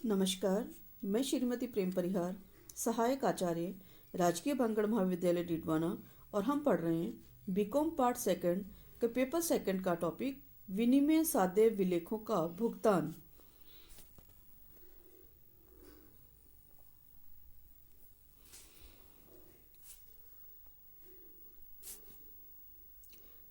नमस्कार। मैं श्रीमती प्रेम परिहार, सहायक आचार्य, राजकीय बांगड़ महाविद्यालय डीडवाना, और हम पढ़ रहे हैं बीकॉम पार्ट सेकंड के पेपर सेकंड का टॉपिक विनिमय साध्य विलेखों का भुगतान।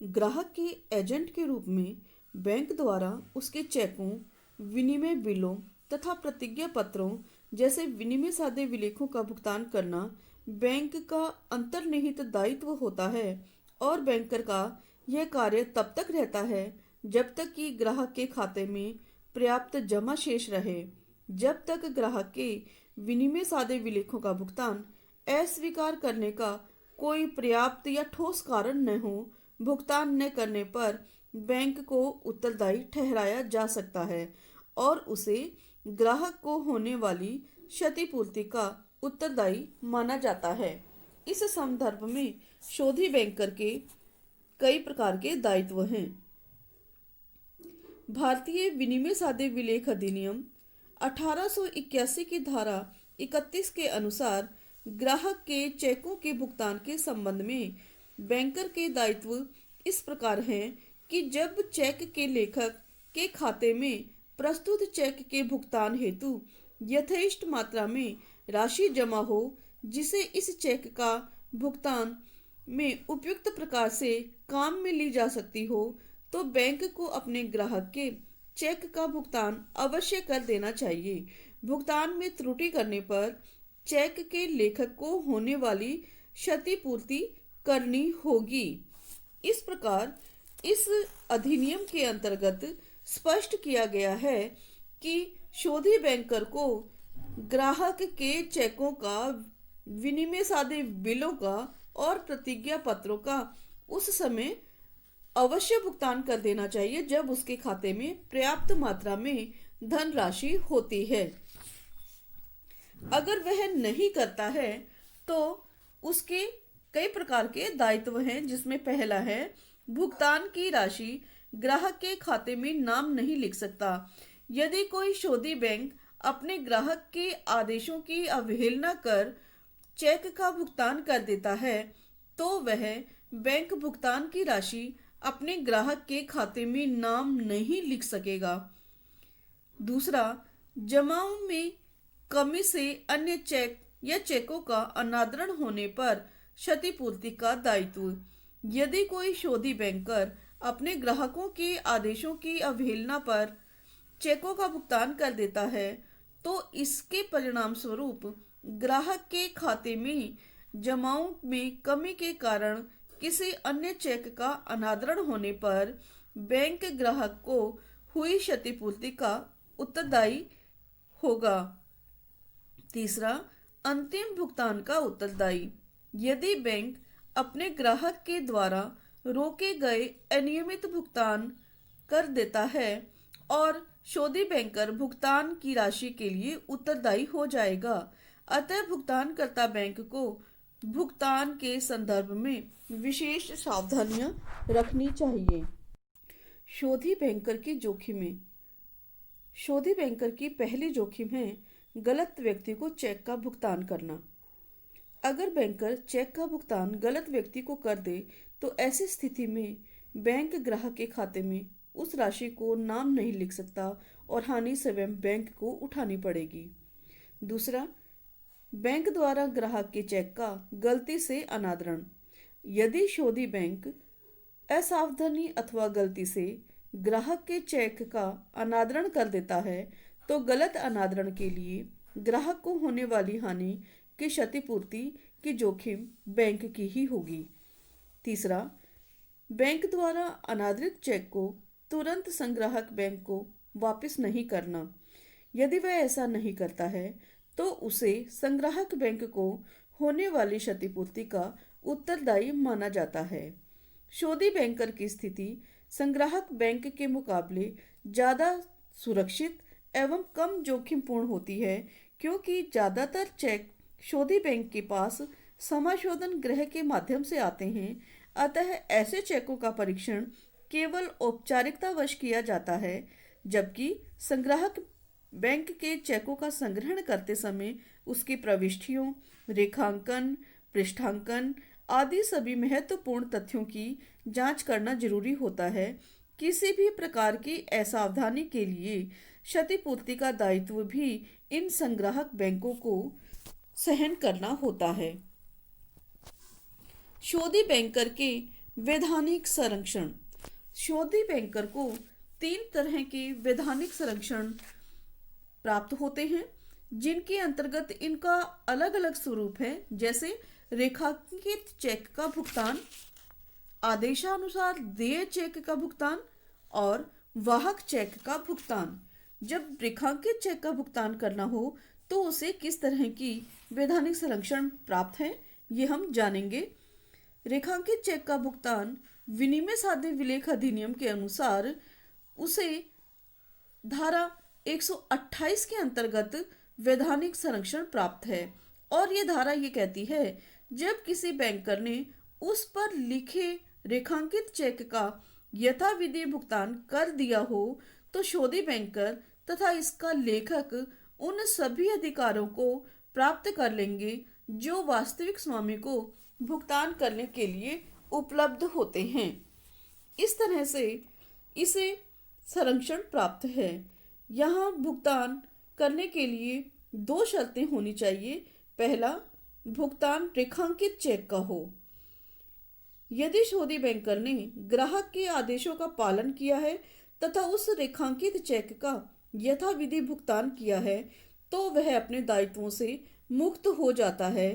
ग्राहक के एजेंट के रूप में बैंक द्वारा उसके चेकों, विनिमय बिलों तथा प्रतिज्ञा पत्रों जैसे विनिमय साध्य विलेखों का भुगतान करना बैंक का अंतर्निहित दायित्व होता है और बैंकर का यह कार्य तब तक रहता है जब तक कि ग्राहक के खाते में पर्याप्त जमा शेष रहे। जब तक ग्राहक के विनिमय साध्य विलेखों का भुगतान अस्वीकार करने का कोई पर्याप्त या ठोस कारण न हो, भुगतान न करने पर बैंक को उत्तरदायी ठहराया जा सकता है और उसे ग्राहक को होने वाली क्षतिपूर्ति का उत्तरदायी माना जाता है। इस संदर्भ में शोधी बैंकर के कई प्रकार के दायित्व हैं। भारतीय विनिमय साध्य विलेख अधिनियम 1881 की धारा 31 के अनुसार ग्राहक के चेकों के भुगतान के संबंध में बैंकर के दायित्व इस प्रकार हैं कि जब चेक के लेखक के खाते में प्रस्तुत चेक के भुगतान हेतु यथेष्ट मात्रा में राशि जमा हो जिसे इस चेक का भुगतान में उपयुक्त प्रकार से काम में ली जा सकती हो, तो बैंक को अपने ग्राहक के चेक का भुगतान अवश्य कर देना चाहिए। भुगतान में त्रुटि करने पर चेक के लेखक को होने वाली क्षतिपूर्ति करनी होगी। इस प्रकार इस अधिनियम के अंतर्गत स्पष्ट किया गया है कि शोधी बैंकर को ग्राहक के चेकों का, विनिमय साध्य बिलों का और प्रतिज्ञा पत्रों का उस समय अवश्य भुगतान कर देना चाहिए जब उसके खाते में पर्याप्त मात्रा में धनराशि होती है। अगर वह नहीं करता है तो उसके कई प्रकार के दायित्व हैं, जिसमें पहला है भुगतान की राशि ग्राहक के खाते में नाम नहीं लिख सकता। यदि कोई शोधी बैंक अपने ग्राहक के आदेशों की अवहेलना कर चेक का भुगतान कर देता है तो वह बैंक भुगतान की राशि अपने ग्राहक के खाते में नाम नहीं लिख सकेगा। दूसरा, जमाओं में कमी से अन्य चेक या चेकों का अनादरण होने पर क्षतिपूर्ति का दायित्व। यदि कोई शोधी बैंकर अपने ग्राहकों के आदेशों की अवहेलना पर चेकों का भुगतान कर देता है तो इसके परिणाम स्वरूप ग्राहक के खाते में जमाओं में कमी के कारण किसी अन्य चेक का अनादरण होने पर बैंक ग्राहक को हुई क्षतिपूर्ति का उत्तरदायी होगा। तीसरा, अंतिम भुगतान का उत्तरदायी। यदि बैंक अपने ग्राहक के द्वारा रोके गए अनियमित भुगतान कर देता है और शोधी बैंकर भुगतान की राशि के लिए उत्तरदायी हो जाएगा। अतः भुगतानकर्ता बैंक को भुगतान के संदर्भ में विशेष सावधानियां रखनी चाहिए। शोधी बैंकर की जोखिमें। शोधी बैंकर की पहली जोखिम है गलत व्यक्ति को चेक का भुगतान करना। अगर बैंकर चेक का भुगतान गलत व्यक्ति को कर दे तो ऐसी स्थिति में बैंक ग्राहक के खाते में उस राशि को नाम नहीं लिख सकता और हानि स्वयं बैंक को उठानी पड़ेगी। दूसरा, बैंक द्वारा ग्राहक के चेक का गलती से अनादरण। यदि शोधी बैंक असावधानी अथवा गलती से ग्राहक के चेक का अनादरण कर देता है तो गलत अनादरण के लिए ग्राहक को होने वाली हानि की क्षतिपूर्ति की जोखिम बैंक की ही होगी। तीसरा, बैंक द्वारा अनादरित चेक को तुरंत संग्राहक बैंक को वापस नहीं करना। यदि वह ऐसा नहीं करता है तो उसे संग्राहक बैंक को होने वाली क्षतिपूर्ति का उत्तरदायी माना जाता है। शोधी बैंकर की स्थिति संग्राहक बैंक के मुकाबले ज़्यादा सुरक्षित एवं कम जोखिमपूर्ण होती है, क्योंकि ज़्यादातर चेक शोधी बैंक के पास समाशोधन गृह के माध्यम से आते हैं। अतः ऐसे चेकों का परीक्षण केवल औपचारिकतावश किया जाता है, जबकि संग्राहक बैंक के चेकों का संग्रहण करते समय उसकी प्रविष्टियों, रेखांकन, पृष्ठांकन आदि सभी महत्वपूर्ण तथ्यों की जांच करना जरूरी होता है। किसी भी प्रकार की असावधानी के लिए क्षतिपूर्ति का दायित्व भी इन संग्राहक बैंकों को सहन करना होता है। शोधी बैंकर के वैधानिक संरक्षण। शोधी बैंकर को 3 तरह के वैधानिक संरक्षण प्राप्त होते हैं, जिनके अंतर्गत इनका अलग अलग स्वरूप है, जैसे रेखांकित चेक का भुगतान, आदेशानुसार देय चेक का भुगतान और वाहक चेक का भुगतान। जब रेखांकित चेक का भुगतान करना हो तो उसे किस तरह की वैधानिक संरक्षण प्राप्त है, ये हम जानेंगे। रेखांकित चेक का भुगतान विनिमय साध्य विलेख अधिनियम के अनुसार उसे धारा 128 के अंतर्गत वैधानिक संरक्षण प्राप्त है और ये धारा ये कहती है, जब किसी बैंकर ने उस पर लिखे रेखांकित चेक का यथाविधि भुगतान कर दिया हो तो शोधी बैंकर तथा इसका लेखक उन सभी अधिकारों को प्राप्त कर लेंगे जो वास्तविक स्वामी को भुगतान करने के लिए उपलब्ध होते हैं। इस तरह से इसे संरक्षण प्राप्त है। यहाँ भुगतान करने के लिए 2 शर्तें होनी चाहिए। पहला, भुगतान रेखांकित चेक का हो। यदि शोधी बैंकर ने ग्राहक के आदेशों का पालन किया है तथा उस रेखांकित चेक का यथाविधि भुगतान किया है तो वह अपने दायित्वों से मुक्त हो जाता है।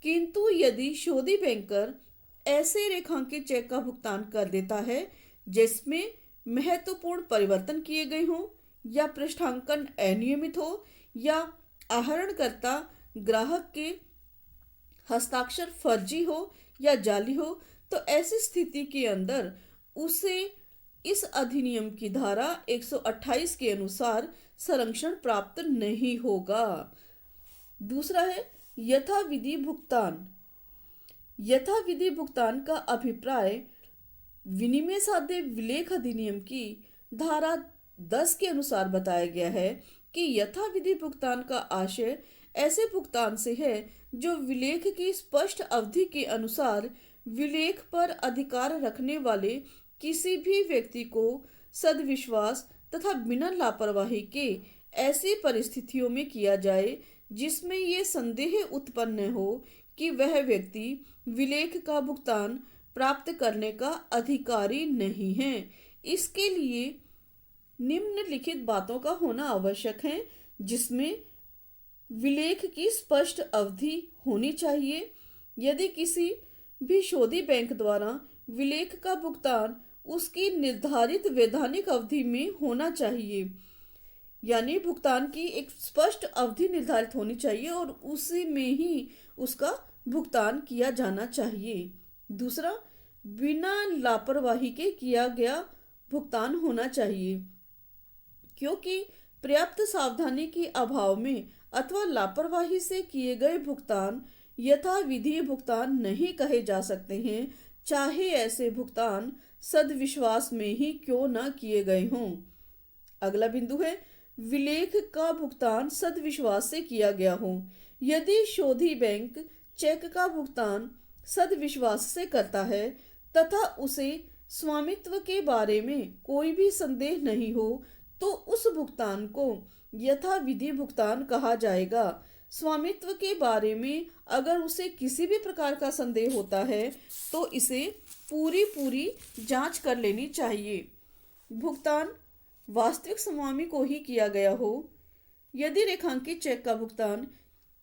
किंतु यदि शोधी बैंकर ऐसे रेखांकित चेक का भुगतान कर देता है जिसमें महत्वपूर्ण परिवर्तन किए गए हों या पृष्ठांकन अनियमित हो या आहरणकर्ता ग्राहक के हस्ताक्षर फर्जी हो या जाली हो, तो ऐसी स्थिति के अंदर उसे इस अधिनियम की धारा 128 के अनुसार संरक्षण प्राप्त नहीं होगा। दूसरा है यथाविधि भुगतान। यथाविधि भुगतान का अभिप्राय विनिमय साध्य विलेख अधिनियम की धारा 10 के अनुसार बताया गया है कि यथाविधि भुगतान का आशय ऐसे भुगतान से है जो विलेख की स्पष्ट अवधि के अनुसार विलेख पर अधिकार रखने वाले किसी भी व्यक्ति को सद्विश्वास तथा बिना लापरवाही के ऐसी परिस्थितियों में किया जाए जिसमें ये संदेह उत्पन्न हो कि वह व्यक्ति विलेख का भुगतान प्राप्त करने का अधिकारी नहीं है। इसके लिए निम्नलिखित बातों का होना आवश्यक है, जिसमें विलेख की स्पष्ट अवधि होनी चाहिए। यदि किसी भी शोधी बैंक द्वारा विलेख का भुगतान उसकी निर्धारित वैधानिक अवधि में होना चाहिए, यानी भुगतान की एक स्पष्ट अवधि निर्धारित होनी चाहिए और उसी में ही उसका भुगतान किया जाना चाहिए। दूसरा, बिना लापरवाही के किया गया भुगतान होना चाहिए, क्योंकि पर्याप्त सावधानी के अभाव में अथवा लापरवाही से किए गए भुगतान यथाविधि भुगतान नहीं कहे जा सकते हैं, चाहे ऐसे भुगतान सद्विश्वास में ही क्यों न किए गए हों। अगला बिंदु है विलेख का भुगतान सद्विश्वास से किया गया हो। यदि शोधी बैंक चेक का भुगतान सद्विश्वास से करता है तथा उसे स्वामित्व के बारे में कोई भी संदेह नहीं हो तो उस भुगतान को यथाविधि भुगतान कहा जाएगा। स्वामित्व के बारे में अगर उसे किसी भी प्रकार का संदेह होता है तो इसे पूरी जांच कर लेनी चाहिए। भुगतान वास्तविक स्वामी को ही किया गया हो। यदि रेखांकित चेक का भुगतान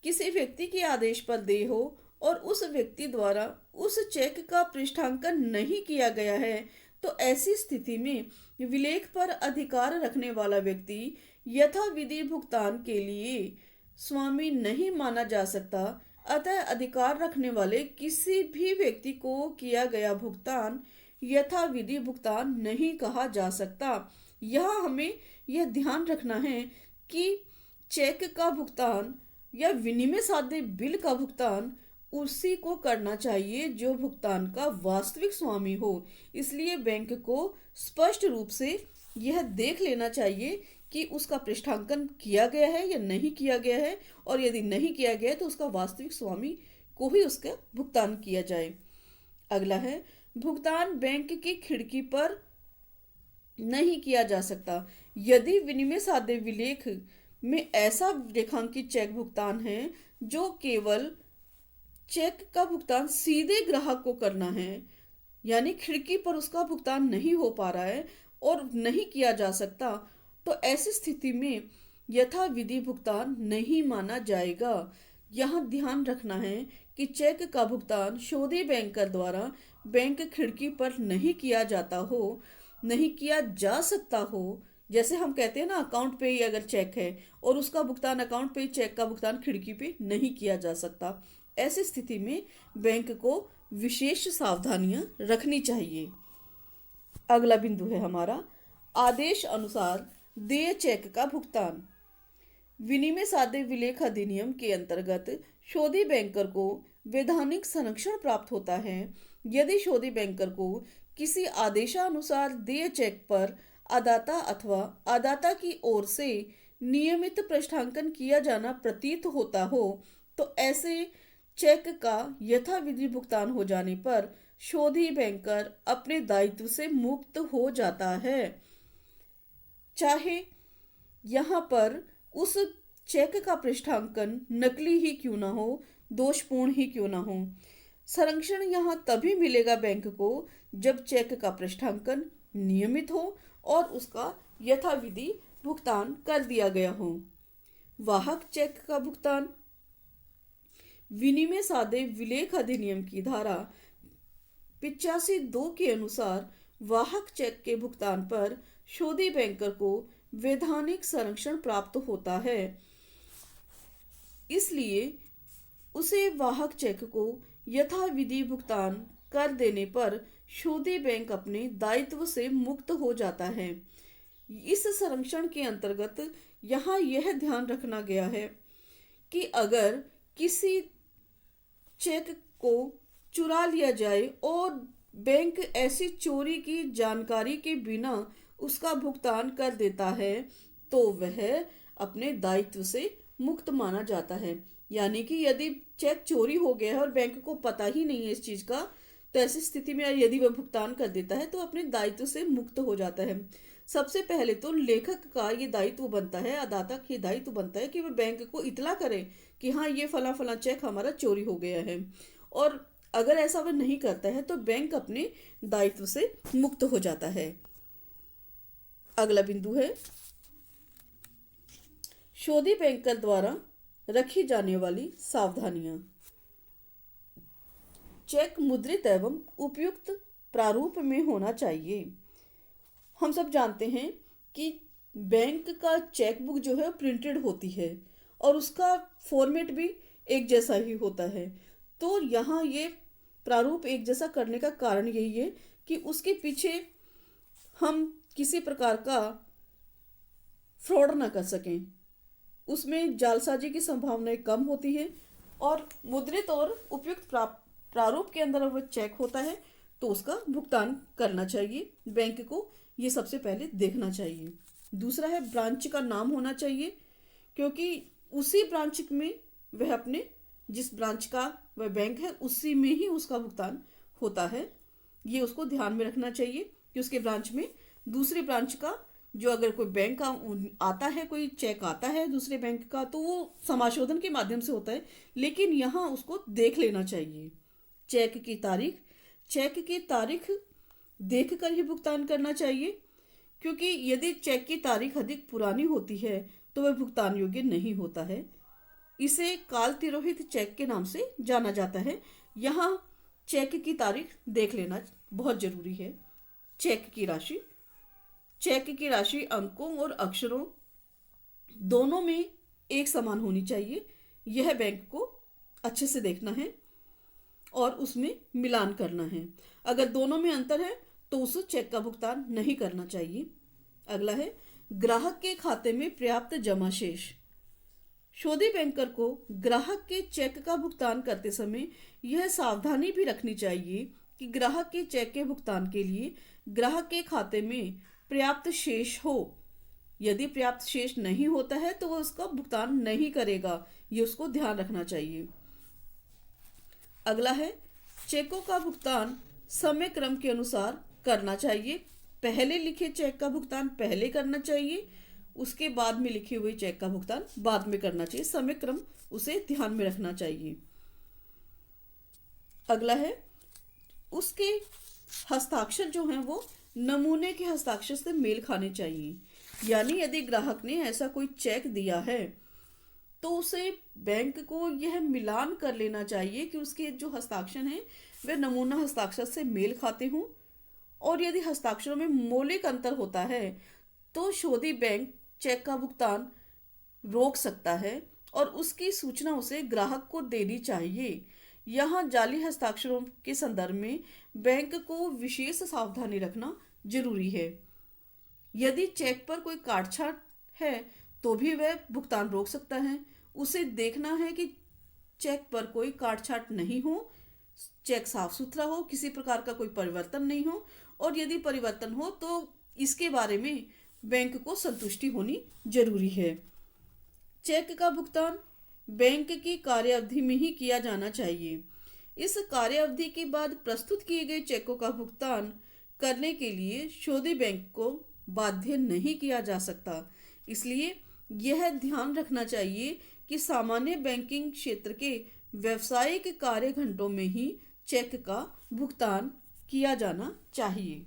किसी व्यक्ति के आदेश पर देय हो और उस व्यक्ति द्वारा उस चेक का पृष्ठांकन नहीं किया गया है तो ऐसी स्थिति में विलेख पर अधिकार रखने वाला व्यक्ति यथाविधि भुगतान के लिए स्वामी नहीं माना जा सकता। अतः अधिकार रखने वाले किसी भी व्यक्ति को किया गया भुगतान यथाविधि भुगतान नहीं कहा जा सकता। यहाँ हमें यह ध्यान रखना है कि चेक का भुगतान या विनिमय साध्य बिल का भुगतान उसी को करना चाहिए जो भुगतान का वास्तविक स्वामी हो। इसलिए बैंक को स्पष्ट रूप से यह देख लेना चाहिए कि उसका पृष्ठांकन किया गया है या नहीं किया गया है, और यदि नहीं किया गया है तो उसका वास्तविक स्वामी को ही उसका भुगतान किया जाए। अगला है, भुगतान बैंक की खिड़की पर नहीं किया जा सकता। यदि विनिमय साध्य विलेख में ऐसा रेखांकित चेक भुगतान है जो केवल चेक का भुगतान सीधे ग्राहक को करना है, यानी खिड़की पर उसका भुगतान नहीं हो पा रहा है और नहीं किया जा सकता, तो ऐसी स्थिति में यथाविधि भुगतान नहीं माना जाएगा। यहाँ ध्यान रखना है कि चेक का भुगतान शोधी बैंकर द्वारा बैंक खिड़की पर नहीं किया जाता हो, नहीं किया जा सकता हो। जैसे हम कहते हैं ना, अकाउंट पे ही अगर चेक है और उसका भुगतान अकाउंट पे, चेक का भुगतान खिड़की पे नहीं किया जा सकता, ऐसी स्थिति में बैंक को विशेष सावधानियां रखनी चाहिए। अगला बिंदु है हमारा आदेश अनुसार देय चेक का भुगतान। विनिमय साध्य विलेख अधिनियम के अंतर्गत शोधी बैंकर को वैधानिक संरक्षण प्राप्त होता है यदि शोधी बैंकर को किसी आदेशानुसार देय चेक पर आदाता अथवा आदाता की ओर से नियमित पृष्ठांकन किया जाना प्रतीत होता हो, तो ऐसे चेक का यथाविधि भुगतान हो जाने पर शोधी बैंकर अपने दायित्व से मुक्त हो जाता है, चाहे यहाँ पर उस चेक का पृष्ठांकन नकली ही क्यों ना हो, दोषपूर्ण ही क्यों ना हो। संरक्षण यहाँ तभी मिलेगा बैंक को जब चेक का पृष्ठांकन नियमित हो और उसका यथाविधि भुगतान कर दिया गया हो। वाहक चेक का भुगतान। विनिमय साध्य विलेख अधिनियम की धारा 85(2) के अनुसार वाहक चेक के भुगतान पर शोधी बैंकर को वैधानिक संरक्षण प्राप्त होता है, इसलिए उसे वाहक चेक को यथाविधि भुगतान कर देने पर शोधी बैंक अपने दायित्व से मुक्त हो जाता है। इस संरक्षण के अंतर्गत यहाँ यह ध्यान रखना गया है कि अगर किसी चेक को चुरा लिया जाए और बैंक ऐसी चोरी की जानकारी के बिना उसका भुगतान कर देता है, तो वह अपने दायित्व से मुक्त माना जाता है। यानी कि यदि चेक चोरी हो गया है और बैंक को पता ही नहीं है इस चीज का, तो ऐसी स्थिति में यदि वह भुगतान कर देता है तो अपने दायित्व से मुक्त हो जाता है। सबसे पहले तो लेखक का ये दायित्व बनता है, अदाता का दायित्व बनता है कि वह बैंक को इतला करे कि हाँ, ये फला फला चेक हमारा चोरी हो गया है, और अगर ऐसा वह नहीं करता है तो बैंक अपने दायित्व से मुक्त हो जाता है। अगला बिंदु है शोधी बैंकर द्वारा रखी जाने वाली सावधानियां। चेक मुद्रित एवं उपयुक्त प्रारूप में होना चाहिए। हम सब जानते हैं कि बैंक का चेक बुक जो है प्रिंटेड होती है और उसका फॉर्मेट भी एक जैसा ही होता है। तो यहाँ ये प्रारूप एक जैसा करने का कारण यही है कि उसके पीछे हम किसी प्रकार का फ्रॉड ना कर सकें, उसमें जालसाजी की संभावनाएं कम होती है। और मुद्रित और उपयुक्त प्रारूप के अंदर वह चेक होता है तो उसका भुगतान करना चाहिए। बैंक को ये सबसे पहले देखना चाहिए। दूसरा है ब्रांच का नाम होना चाहिए, क्योंकि उसी ब्रांच में वह अपने जिस ब्रांच का वह बैंक है उसी में ही उसका भुगतान होता है। ये उसको ध्यान में रखना चाहिए कि उसके ब्रांच में दूसरी ब्रांच का जो अगर कोई बैंक का आता है, कोई चेक आता है दूसरे बैंक का, तो वो समाशोधन के माध्यम से होता है, लेकिन यहाँ उसको देख लेना चाहिए। चेक की तारीख देखकर ही भुगतान करना चाहिए, क्योंकि यदि चेक की तारीख अधिक पुरानी होती है तो वह भुगतान योग्य नहीं होता है। इसे काल तिरोहित चेक के नाम से जाना जाता है। यहाँ चेक की तारीख देख लेना बहुत जरूरी है। चेक की राशि अंकों और अक्षरों दोनों में एक समान होनी चाहिए। यह बैंक को अच्छे से देखना है और उसमें मिलान करना है। अगर दोनों में अंतर है तो उस चेक का भुगतान नहीं करना चाहिए। अगला है ग्राहक के खाते में पर्याप्त जमा शेष। शोधी बैंकर को ग्राहक के चेक का भुगतान करते समय यह सावधानी भी रखनी चाहिए कि ग्राहक के चेक के भुगतान के लिए ग्राहक के खाते में पर्याप्त शेष हो। यदि पर्याप्त शेष नहीं होता है तो वह उसका भुगतान नहीं करेगा, ये उसको ध्यान रखना चाहिए। अगला है, चेकों का भुगतान समय क्रम के अनुसार करना चाहिए। पहले लिखे चेक का भुगतान पहले करना चाहिए, उसके बाद में लिखे हुए चेक का भुगतान बाद में करना चाहिए। समय क्रम उसे ध्यान में रखना चाहिए। अगला है, उसके हस्ताक्षर जो हैं वो नमूने के हस्ताक्षर से मेल खाने चाहिए। यानी यदि ग्राहक ने ऐसा कोई चेक दिया है तो उसे बैंक को यह मिलान कर लेना चाहिए कि उसके जो हस्ताक्षर हैं वे नमूना हस्ताक्षर से मेल खाते हों, और यदि हस्ताक्षरों में मौलिक अंतर होता है तो शोधी बैंक चेक का भुगतान रोक सकता है और उसकी सूचना उसे ग्राहक को देनी चाहिए। यहाँ जाली हस्ताक्षरों के संदर्भ में बैंक को विशेष सावधानी रखना जरूरी है। यदि चेक पर कोई काटछाट है तो भी वह भुगतान रोक सकता है। उसे देखना है कि चेक पर कोई काटछाट नहीं हो, चेक साफ सुथरा हो, किसी प्रकार का कोई परिवर्तन नहीं हो, और यदि परिवर्तन हो तो इसके बारे में बैंक को संतुष्टि होनी जरूरी है। चेक का भुगतान बैंक की कार्य अवधि में ही किया जाना चाहिए। इस कार्य अवधि के बाद प्रस्तुत किए गए चेकों का भुगतान करने के लिए शोधी बैंक को बाध्य नहीं किया जा सकता। इसलिए यह ध्यान रखना चाहिए कि सामान्य बैंकिंग क्षेत्र के व्यावसायिक कार्य घंटों में ही चेक का भुगतान किया जाना चाहिए।